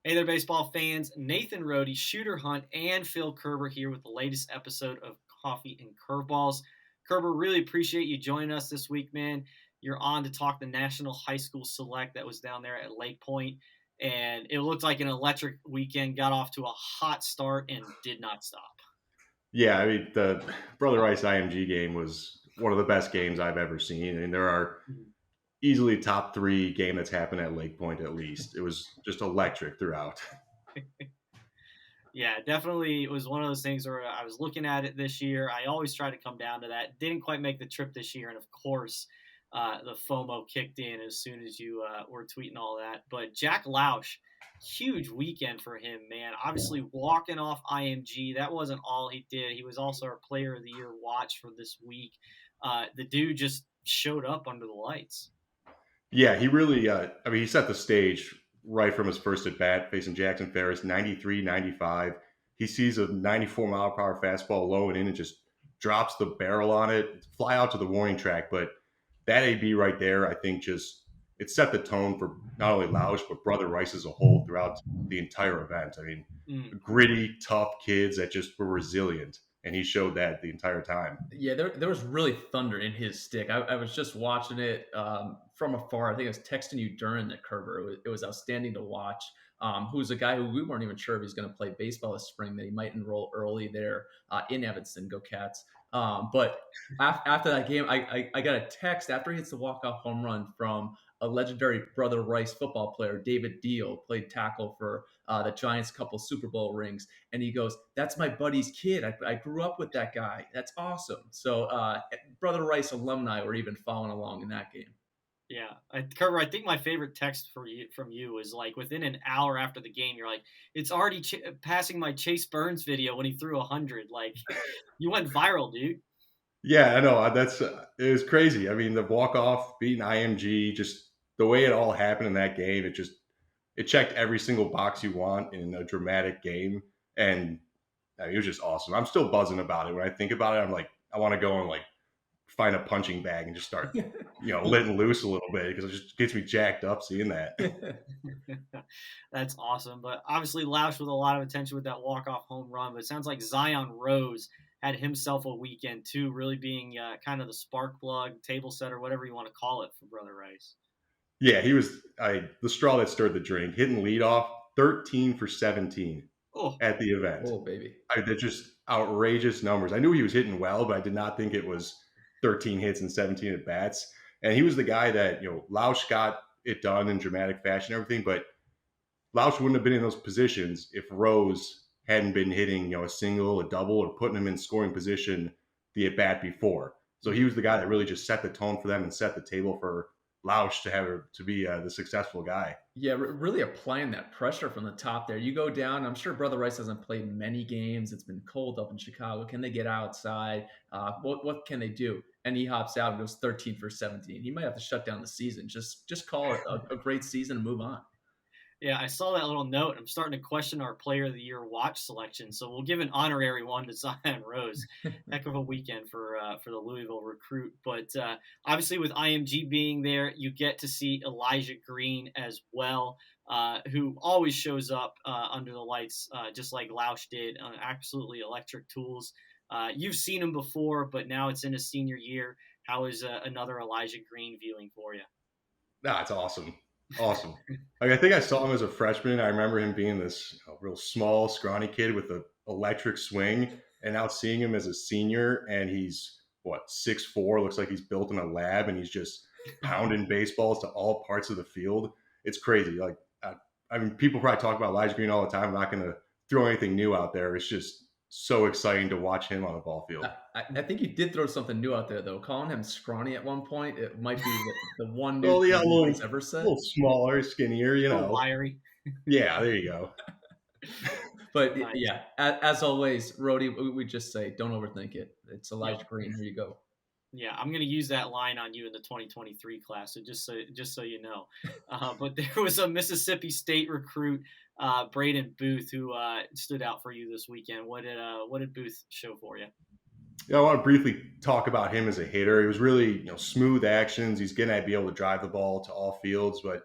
Hey there, baseball fans. Nathan Rohde, Shooter Hunt, and Phil Kerber here with the latest episode of Coffee and Curveballs. Kerber, really appreciate you joining us this week, man. You're on to talk the National High School Select that was down there at Lake Point, and it looked like an electric weekend. Got off to a hot start and did not stop. Yeah, I mean, the Brother Rice IMG game was one of the best games I've ever seen. I mean, there are easily top three game that's happened at Lake Point at least. It was just electric throughout. Yeah, definitely. It was one of those things where I was looking at it this year. I always try to come down to that. Didn't quite make the trip this year, and of course, the FOMO kicked in as soon as you were tweeting all that. But Jack Lausch, huge weekend for him, man. Obviously, walking off IMG, that wasn't all he did. He was also our Player of the Year watch for this week. The dude just showed up under the lights. Yeah, he really, I mean, he set the stage right from his first at bat facing Jackson Ferris, 93, 95. He sees a 94-mile-per-hour fastball low and in and just drops the barrel on it, fly out to the warning track. But that AB right there, I think just it set the tone for not only Lausch, but Brother Rice as a whole throughout the entire event. I mean, Mm. gritty, tough kids that just were resilient. And he showed that the entire time. Yeah, there was really thunder in his stick. I was just watching it from afar. I think I was texting you during the Kerber. It was outstanding to watch. Who's a guy who we weren't even sure if he's going to play baseball this spring, that he might enroll early there in Evanston. Go Cats. But after that game, I got a text after he hits the walk-off home run from a legendary Brother Rice football player, David Deal, played tackle for the Giants' couple Super Bowl rings. And he goes, "That's my buddy's kid. I grew up with that guy. That's awesome." So Brother Rice alumni were even following along in that game. Yeah, Kerber, I think my favorite text from you was like within an hour after the game, you're like, "It's already passing my Chase Burns video when he threw 100." Like, you went viral, dude. Yeah, I know. That's it was crazy. I mean, the walk off beating IMG, just the way it all happened in that game, it checked every single box you want in a dramatic game, and I mean, it was just awesome. I'm still buzzing about it. When I think about it, I'm like, I want to go and like find a punching bag and just start, letting loose a little bit because it just gets me jacked up seeing that. That's awesome. But obviously, Lausch with a lot of attention with that walk-off home run. But it sounds like Zion Rose had himself a weekend too, really being kind of the spark plug, table setter, whatever you want to call it for Brother Rice. Yeah, he was the straw that stirred the drink, hitting leadoff, 13 for 17 Oh, at the event. Oh, baby. They're just outrageous numbers. I knew he was hitting well, but I did not think it was 13 hits and 17 at bats. And he was the guy that, Lausch got it done in dramatic fashion and everything, but Lausch wouldn't have been in those positions if Rose hadn't been hitting, a single, a double, or putting him in scoring position the at bat before. So he was the guy that really just set the tone for them and set the table for Lausch to be the successful guy. Yeah, really applying that pressure from the top there. You go down. I'm sure Brother Rice hasn't played many games. It's been cold up in Chicago. Can they get outside? What can they do? And he hops out and goes 13 for 17. He might have to shut down the season. Just call it a great season and move on. yeah, I saw that little note. I'm starting to question our Player of the Year watch selection, so we'll give an honorary one to Zion Rose. Heck of a weekend for the Louisville recruit. But obviously, with IMG being there, you get to see Elijah Green as well, who always shows up under the lights, just like Lausch did. Absolutely electric tools. You've seen him before, but now it's in his senior year. How is another Elijah Green viewing for you? Nah, it's awesome. Awesome. Like, I think I saw him as a freshman. I remember him being this real small, scrawny kid with an electric swing. And now seeing him as a senior, and he's what 6'4", looks like he's built in a lab, and he's just pounding baseballs to all parts of the field. It's crazy. Like, I mean, people probably talk about Elijah Green all the time. I'm not going to throw anything new out there. It's just so exciting to watch him on the ball field. I think you did throw something new out there, though. Calling him scrawny at one point, it might be the one new Well, yeah, thing he's ever a said. little smaller, skinnier, A little wiry. Yeah, there you go. But Nice. yeah, as always, Rhodey, we just say don't overthink it. It's Elijah Green. Here you go. Yeah, I'm going to use that line on you in the 2023 class. So just so you know, but there was a Mississippi State recruit, Braden Booth, who stood out for you this weekend. What did Booth show for you? Yeah, I want to briefly talk about him as a hitter. He was really, smooth actions. He's going to be able to drive the ball to all fields, but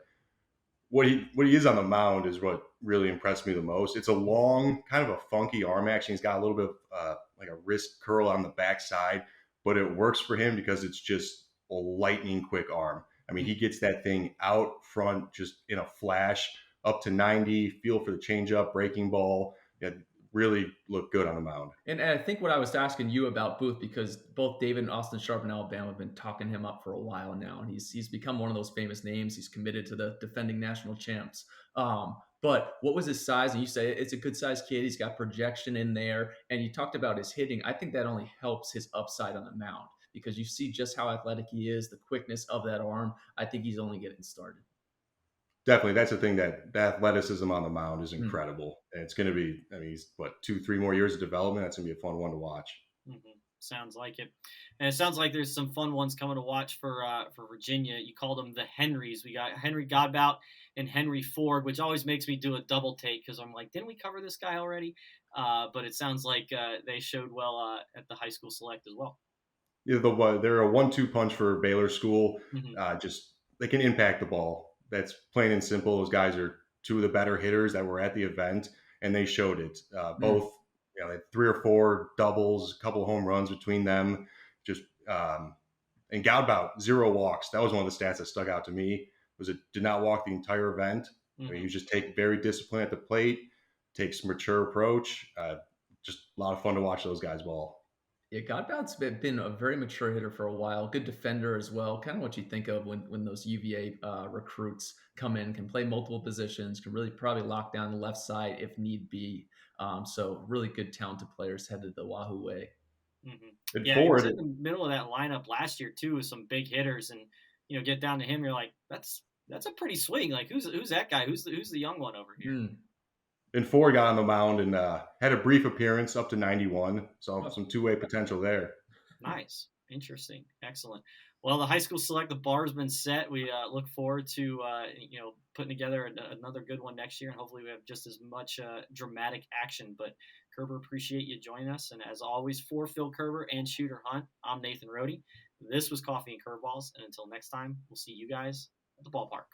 what he is on the mound is what really impressed me the most. It's a long, kind of a funky arm action. He's got a little bit of like a wrist curl on the backside, but it works for him because it's just a lightning quick arm. I mean, he gets that thing out front just in a flash, up to 90, feel for the changeup, breaking ball. Yeah, really look good on the mound. And I think what I was asking you about Booth, because both David and Austin Sharp in Alabama have been talking him up for a while now, and he's become one of those famous names. He's committed to the defending national champs. But what was his size? And you say it's a good sized kid. He's got projection in there, and you talked about his hitting. I think that only helps his upside on the mound because you see just how athletic he is, the quickness of that arm. I think he's only getting started. Definitely, that's the thing, that the athleticism on the mound is incredible, and it's going to be. I mean, he's 2-3 more years of development. That's going to be a fun one to watch. Mm-hmm. Sounds like it, and it sounds like there's some fun ones coming to watch for Virginia. You called them the Henrys. We got Henry Godbout and Henry Ford, which always makes me do a double take because I'm like, didn't we cover this guy already? But it sounds like they showed well at the high school select as well. Yeah, they're a 1-2 punch for Baylor school. Just they can impact the ball. That's plain and simple. Those guys are two of the better hitters that were at the event, and they showed it. Both, they had 3 or 4 doubles, a couple of home runs between them. Just and Godbout 0 walks. That was one of the stats that stuck out to me. Was it did not walk the entire event. I mean, he just take very disciplined at the plate, takes mature approach. Just a lot of fun to watch those guys ball. Yeah, Godbout's been a very mature hitter for a while. Good defender as well. Kind of what you think of when those UVA recruits come in, can play multiple positions, can really probably lock down the left side if need be. So really good talented players headed the Wahoo way. Mm-hmm. Yeah, he was in the middle of that lineup last year too with some big hitters, and get down to him, you're like, that's a pretty swing. Like who's that guy? Who's the young one over here? And Ford got on the mound and had a brief appearance up to 91. So some two-way potential there. Nice. Interesting. Excellent. Well, the high school select, the bar's been set. We look forward to, putting together another good one next year. And hopefully we have just as much dramatic action. But Kerber, appreciate you joining us. And as always, for Phil Kerber and Shooter Hunt, I'm Nathan Rohde. This was Coffee and Curveballs. And until next time, we'll see you guys at the ballpark.